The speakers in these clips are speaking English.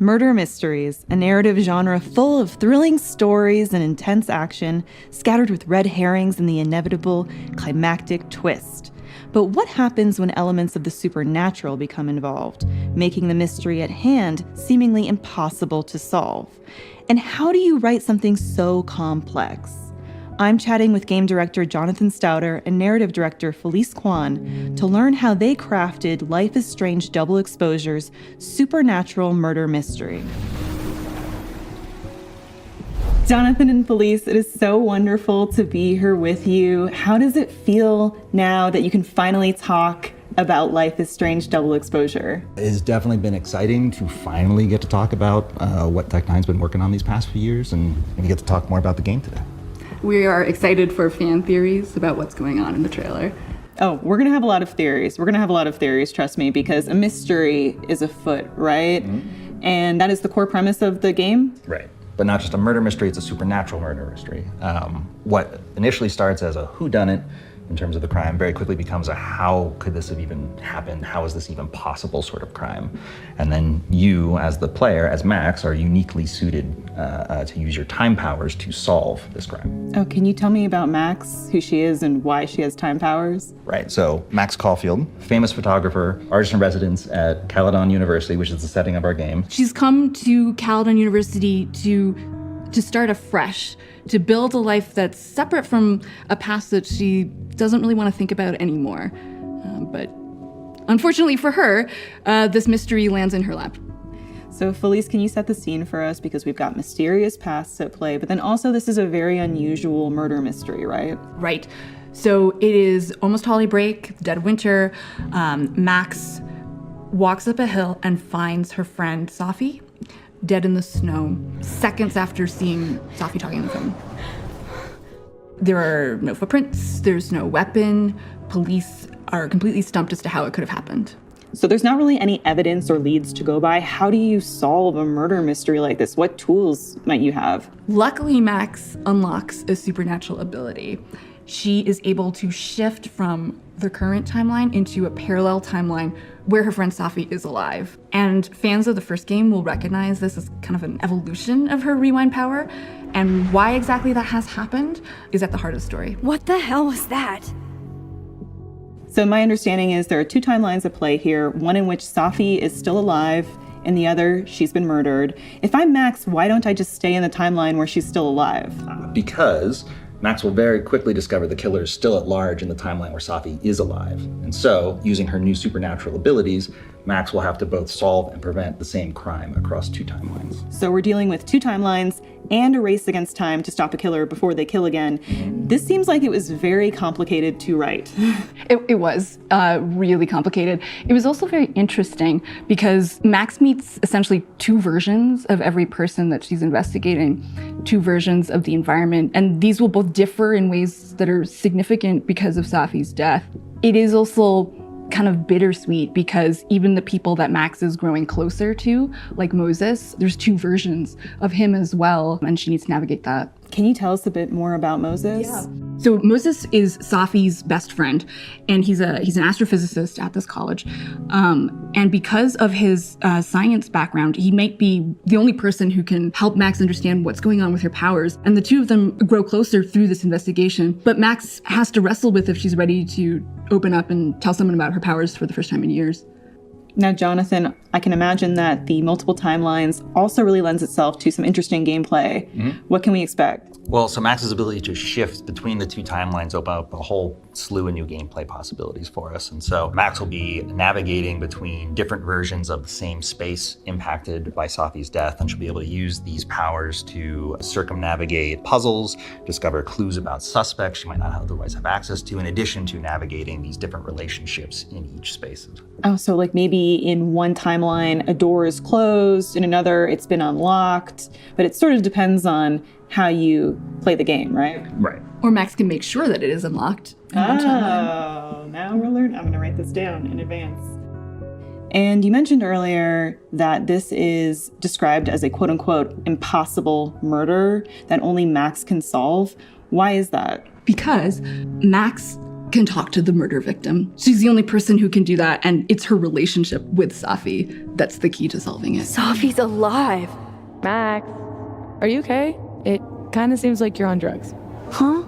Murder mysteries, a narrative genre full of thrilling stories and intense action, scattered with red herrings and the inevitable climactic twist. But what happens when elements of the supernatural become involved, making the mystery at hand seemingly impossible to solve? And how do you write something so complex? I'm chatting with game director Jonathan Stauder and narrative director Felice Kuan to learn how they crafted Life is Strange Double Exposure's supernatural murder mystery. Jonathan and Felice, it is so wonderful to be here with you. How does it feel now that you can finally talk about Life is Strange Double Exposure? It has definitely been exciting to finally get to talk about what Tech9's been working on these past few years and get to talk more about the game today. We are excited for fan theories about what's going on in the trailer. Oh, we're going to have a lot of theories. Trust me, because a mystery is afoot, right? Mm-hmm. And that is the core premise of the game? Right. But not just a murder mystery, it's a supernatural murder mystery. What initially starts as a whodunit in terms of the crime very quickly becomes a how could this have even happened? How is this even possible sort of crime? And then you, as the player, as Max, are uniquely suited to use your time powers to solve this crime. Oh, can you tell me about Max, who she is and why she has time powers? Right, so Max Caulfield, famous photographer, artist in residence at Caledon University, which is the setting of our game. She's come to Caledon University to start afresh, to build a life that's separate from a past that she doesn't really want to think about anymore. But unfortunately for her, this mystery lands in her lap. So Felice, can you set the scene for us? Because we've got mysterious pasts at play, but then also this is a very unusual murder mystery, right? Right. So it is almost holiday break, dead of winter. Max walks up a hill and finds her friend Safi dead in the snow, seconds after seeing Safi talking on the phone. There are no footprints, there's no weapon. Police are completely stumped as to how it could have happened. So there's not really any evidence or leads to go by. How do you solve a murder mystery like this? What tools might you have? Luckily, Max unlocks a supernatural ability. She is able to shift from the current timeline into a parallel timeline where her friend Safi is alive. And fans of the first game will recognize this as kind of an evolution of her rewind power. And why exactly that has happened is at the heart of the story. What the hell was that? So my understanding is there are two timelines at play here, one in which Safi is still alive, and the other, she's been murdered. If I'm Max, why don't I just stay in the timeline where she's still alive? Because Max will very quickly discover the killer is still at large in the timeline where Safi is alive. And so, using her new supernatural abilities, Max will have to both solve and prevent the same crime across two timelines. So we're dealing with two timelines and a race against time to stop a killer before they kill again. This seems like it was very complicated to write. It was really complicated. It was also very interesting because Max meets essentially two versions of every person that she's investigating, two versions of the environment, and these will both differ in ways that are significant because of Safi's death. It is also kind of bittersweet because even the people that Max is growing closer to, like Moses, there's two versions of him as well, and she needs to navigate that. Can you tell us a bit more about Moses? Yeah. So Moses is Safi's best friend, and he's an astrophysicist at this college. And because of his science background, he might be the only person who can help Max understand what's going on with her powers. And the two of them grow closer through this investigation. But Max has to wrestle with if she's ready to open up and tell someone about her powers for the first time in years. Now, Jonathan, I can imagine that the multiple timelines also really lends itself to some interesting gameplay. Mm-hmm. What can we expect? Well, so Max's ability to shift between the two timelines open up a whole slew of new gameplay possibilities for us. And so Max will be navigating between different versions of the same space impacted by Safi's death, and she'll be able to use these powers to circumnavigate puzzles, discover clues about suspects she might not otherwise have access to, in addition to navigating these different relationships in each space. Oh, so like maybe in one timeline, a door is closed, in another, it's been unlocked, but it sort of depends on how you play the game, right? Right. Or Max can make sure that it is unlocked. Oh, now we're learning. I'm going to write this down in advance. And you mentioned earlier that this is described as a quote-unquote impossible murder that only Max can solve. Why is that? Because Max can talk to the murder victim. She's the only person who can do that, and it's her relationship with Safi that's the key to solving it. Safi's alive. Max, are you okay? It kind of seems like you're on drugs. Huh?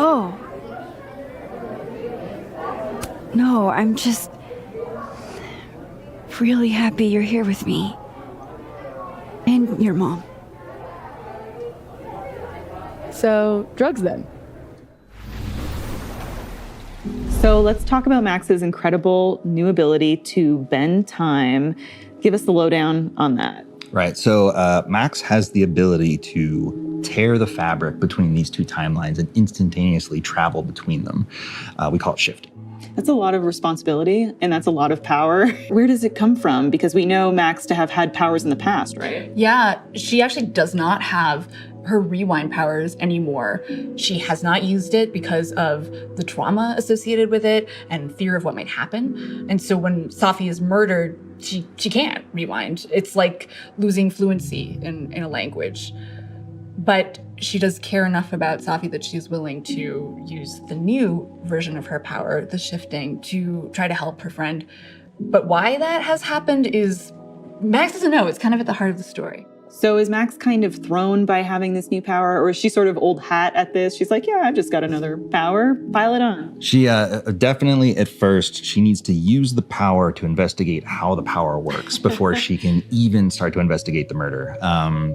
Oh. No, I'm just really happy you're here with me. And your mom. So, drugs then. So let's talk about Max's incredible new ability to bend time. Give us the lowdown on that. Right. So Max has the ability to tear the fabric between these two timelines and instantaneously travel between them. We call it shifting. That's a lot of responsibility, and that's a lot of power. Where does it come from? Because we know Max to have had powers in the past, right? Yeah, she actually does not have her rewind powers anymore. She has not used it because of the trauma associated with it and fear of what might happen. And so when Safi is murdered, she can't rewind. It's like losing fluency in a language. But she does care enough about Safi that she's willing to use the new version of her power, the shifting, to try to help her friend. But why that has happened is Max doesn't know. It's kind of at the heart of the story. So is Max kind of thrown by having this new power, or is she sort of old hat at this? She's like, yeah, I've just got another power. Pile it on. She definitely, at first, she needs to use the power to investigate how the power works before she can even start to investigate the murder.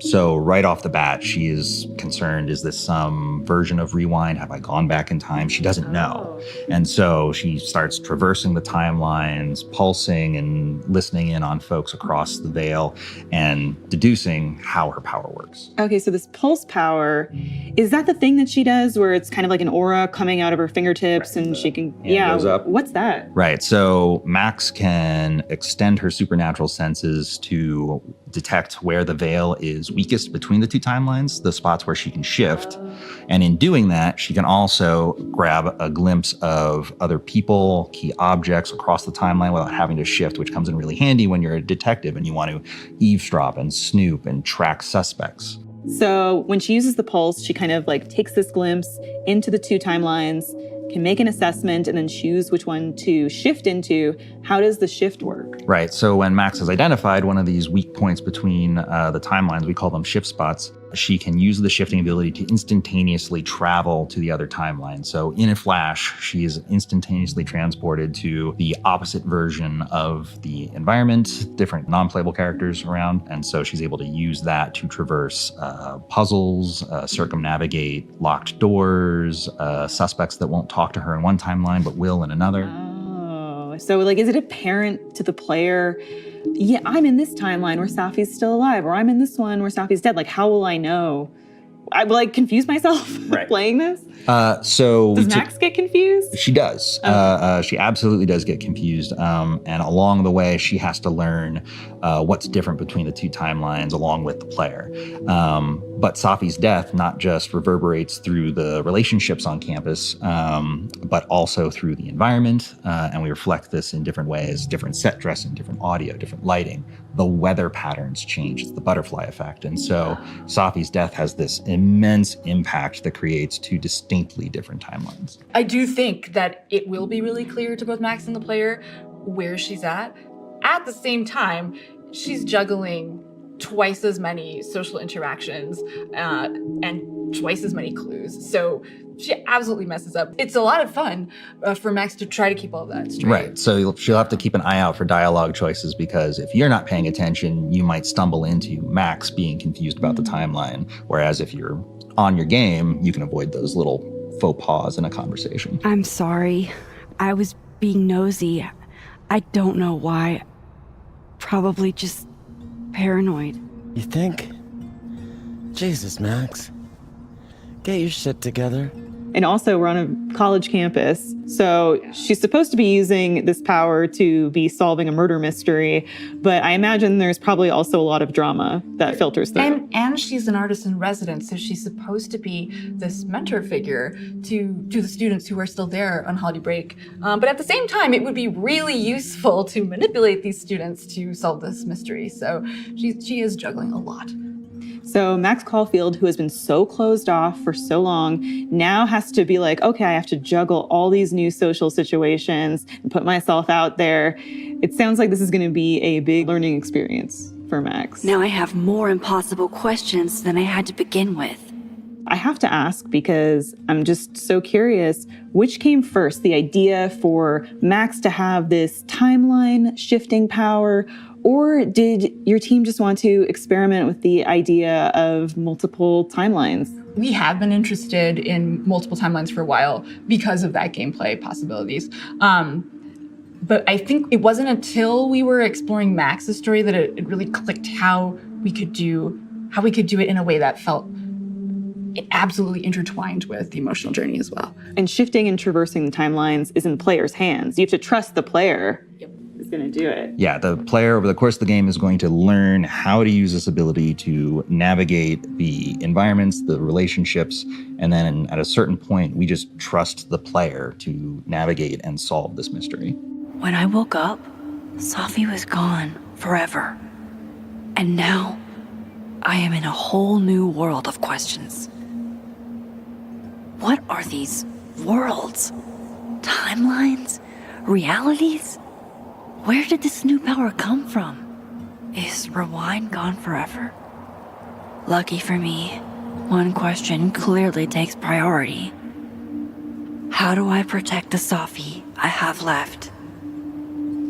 So right off the bat, she is concerned, is this some version of rewind? Have I gone back in time? She doesn't know. And so she starts traversing the timelines, pulsing and listening in on folks across the veil and deducing how her power works. Okay, so this pulse power, is that the thing that she does where it's kind of like an aura coming out of her fingertips and she can, goes up. What's that? Right, so Max can extend her supernatural senses to detect where the veil is weakest between the two timelines, the spots where she can shift. And in doing that, she can also grab a glimpse of other people, key objects across the timeline without having to shift, which comes in really handy when you're a detective and you want to eavesdrop and snoop and track suspects. So when she uses the pulse, she kind of like takes this glimpse into the two timelines, can make an assessment and then choose which one to shift into. How does the shift work? Right. So when Max has identified one of these weak points between the timelines, we call them shift spots, she can use the shifting ability to instantaneously travel to the other timeline. So in a flash, she is instantaneously transported to the opposite version of the environment, different non-playable characters around. And so she's able to use that to traverse puzzles, circumnavigate locked doors, suspects that won't talk to her in one timeline but will in another. Oh, so like, is it apparent to the player, yeah, I'm in this timeline where Safi's still alive, or I'm in this one where Safi's dead? Like, how will I know? I will like confuse myself playing this? Does Max get confused? She does. She absolutely does get confused. And along the way, she has to learn what's different between the two timelines along with the player. But Safi's death not just reverberates through the relationships on campus, but also through the environment. And we reflect this in different ways, different set dressing, different audio, different lighting. The weather patterns change. It's the butterfly effect. And so Safi's death has this immense impact that creates two distinctly different timelines. I do think that it will be really clear to both Max and the player where she's at. At the same time, she's juggling twice as many social interactions and twice as many clues. So she absolutely messes up. It's a lot of fun for Max to try to keep all of that straight. Right. So she'll have to keep an eye out for dialogue choices, because if you're not paying attention, you might stumble into Max being confused about the timeline. Whereas if you're on your game, you can avoid those little faux pas in a conversation. I'm sorry. I was being nosy. I don't know why. Probably just paranoid. You think? Jesus, Max. Get your shit together. And also, we're on a college campus, so she's supposed to be using this power to be solving a murder mystery, but I imagine there's probably also a lot of drama that filters through. And she's an artist in residence, so she's supposed to be this mentor figure to the students who are still there on holiday break. But at the same time, it would be really useful to manipulate these students to solve this mystery. So she is juggling a lot. So Max Caulfield, who has been so closed off for so long, now has to be like, okay, I have to juggle all these new social situations and put myself out there. It sounds like this is going to be a big learning experience for Max. Now I have more impossible questions than I had to begin with. I have to ask because I'm just so curious, which came first, the idea for Max to have this timeline shifting power, or did your team just want to experiment with the idea of multiple timelines? We have been interested in multiple timelines for a while because of that gameplay possibilities. But I think it wasn't until we were exploring Max's story that it really clicked how we could do it in a way that felt absolutely intertwined with the emotional journey as well. And shifting and traversing the timelines is in the player's hands. You have to trust the player is going to do it. Yeah, the player over the course of the game is going to learn how to use this ability to navigate the environments, the relationships, and then at a certain point, we just trust the player to navigate and solve this mystery. When I woke up, Safi was gone forever. And now, I am in a whole new world of questions. What are these worlds? Timelines? Realities? Where did this new power come from? Is Rewind gone forever? Lucky for me, one question clearly takes priority. How do I protect the Safi I have left?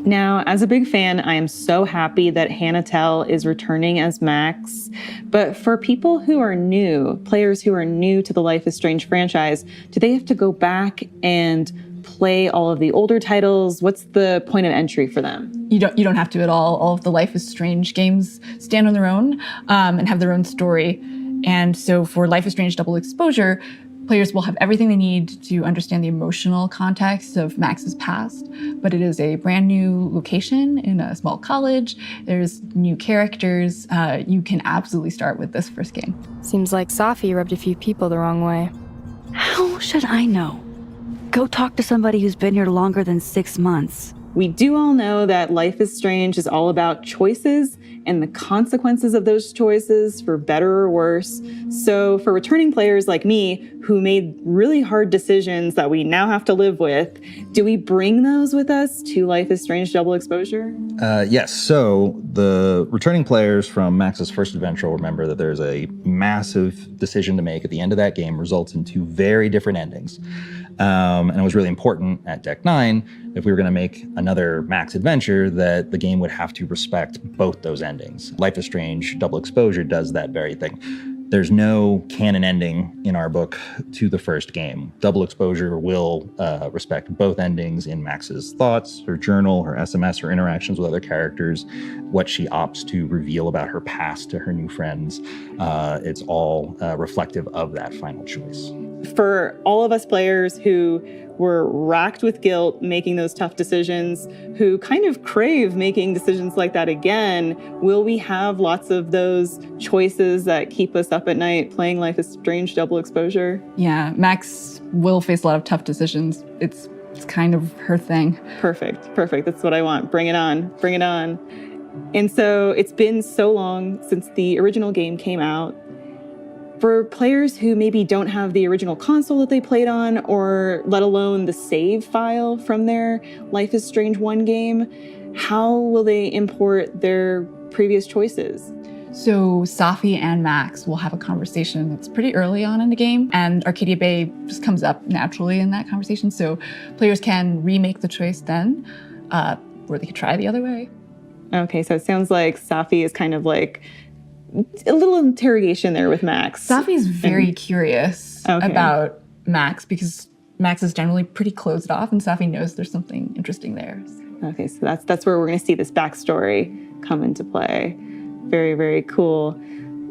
Now, as a big fan, I am so happy that Hannah Tell is returning as Max. But for people who are new, players who are new to the Life is Strange franchise, do they have to go back and play all of the older titles? What's the point of entry for them? You don't have to at all. All of the Life is Strange games stand on their own and have their own story. And so for Life is Strange Double Exposure, players will have everything they need to understand the emotional context of Max's past, but it is a brand new location in a small college. There's new characters. You can absolutely start with this first game. Seems like Safi rubbed a few people the wrong way. How should I know? Go talk to somebody who's been here longer than 6 months. We do all know that Life is Strange is all about choices and the consequences of those choices, for better or worse. So for returning players like me, who made really hard decisions that we now have to live with, do we bring those with us to Life is Strange Double Exposure? Yes. So the returning players from Max's first adventure will remember that there's a massive decision to make at the end of that game, results in 2 very different endings. And it was really important at Deck 9, if we were going to make another Max adventure, that the game would have to respect both those endings. Life is Strange Double Exposure does that very thing. There's no canon ending in our book to the first game. Double Exposure will respect both endings in Max's thoughts, her journal, her SMS, her interactions with other characters, what she opts to reveal about her past to her new friends. It's all reflective of that final choice. For all of us players who were racked with guilt making those tough decisions, who kind of crave making decisions like that again, will we have lots of those choices that keep us up at night playing Life is Strange Double Exposure? Yeah, Max will face a lot of tough decisions. It's kind of her thing. Perfect. That's what I want. Bring it on. And so it's been so long since the original game came out. For players who maybe don't have the original console that they played on, or let alone the save file from their Life is Strange 1 game, how will they import their previous choices? So Safi and Max will have a conversation that's pretty early on in the game, and Arcadia Bay just comes up naturally in that conversation. So players can remake the choice then, or they could try the other way. Okay, so it sounds like Safi is kind of like a little interrogation there with Max. Safi's very curious about Max because Max is generally pretty closed off, and Safi knows there's something interesting there. Okay, so that's where we're going to see this backstory come into play. Very, very cool.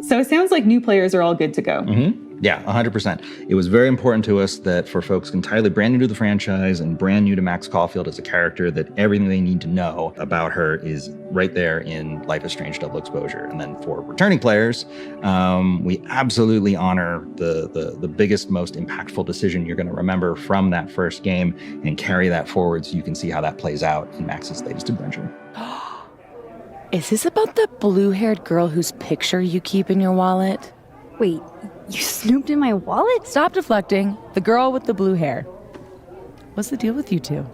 So it sounds like new players are all good to go. Mm-hmm. Yeah, 100%. It was very important to us that for folks entirely brand new to the franchise and brand new to Max Caulfield as a character, that everything they need to know about her is right there in Life is Strange Double Exposure. And then for returning players, we absolutely honor the biggest, most impactful decision you're going to remember from that first game and carry that forward so you can see how that plays out in Max's latest adventure. Is this about the blue-haired girl whose picture you keep in your wallet? Wait, you snooped in my wallet? Stop deflecting. The girl with the blue hair. What's the deal with you two?